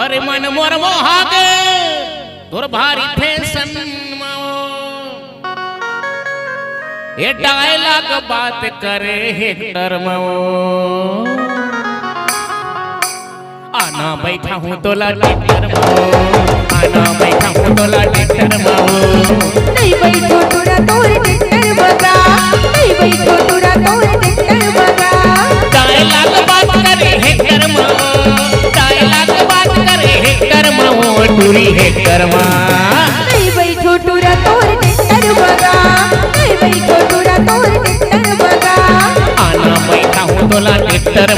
अरे मन मोर मोहागे तोर भारी फैशन ये डायलॉग बात करे हेक्टर आना बैठा हूँ तोला टेक्टर आना बैठा हूँ तोला टेक्टर नहीं बैठो तोरा तोर टेक्टर बगा नहीं बैठो तोरा तोर टेक्टर बगा डायलॉग बात करे हेक्टर डायलॉग बात करे हेक्टर टूरी हेक्टर नहीं बैठो तोरा तोर टेक्टर बगा नहीं बैठो तोरा तोर टेक्टर बगा आना बैठा हूँ तोला टेक्टर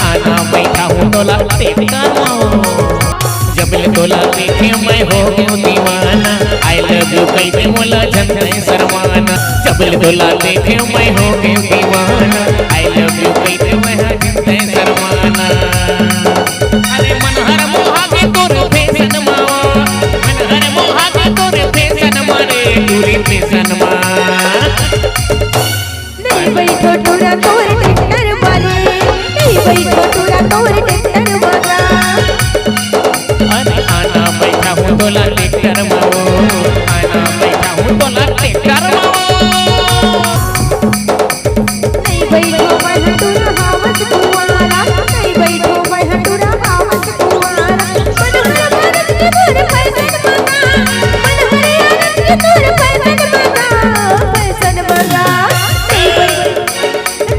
आना बैठा हूँ तोला टेक्टर जबले तोला देखे मैं हो गयो दीवाना आई लव यू कहते मोला झंडे शर्माना जबले तोला देखे मैं हो गयो दीवाना आई लव यू कहते मैं झंडे शर्माना अरे मनहर मोहा के तोर फैशन मनहर मोहा के तोर फैशन मारे पूरी फैशन नहीं बैठो तोरा तोर टेक्टर मारे नहीं बैठो तोरा तोर टेक्टर बगा आना बैठा हूँ तोला टेक्टर आना बैठा हूँ तोला टेक्टर नहीं बैठो मैं तोरा हावत कुवारा नहीं बैठो मैं तोरा हावत कुवारा मनहर भारत के तोर फैशन बगा मनहर भारत के तोर फैशन बगा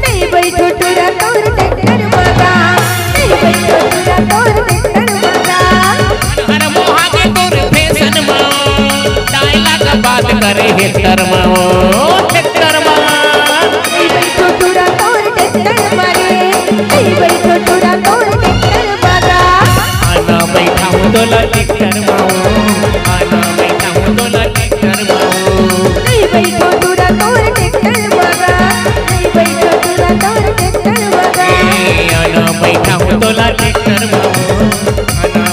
नहीं बैठो तोरा तोर टेक्टर बगा नहीं बैठो तोरा तोर टेक्टर बगा मनहर मोहा के तोर फैशन डायलॉग बात करे हेक्टर टेक्टर नहीं बैठो तोरा तोर टेक्टर मारे नहीं बैठो तोरा तोर टेक्टर बगा आना बैठा हूँ तोला टेक्टर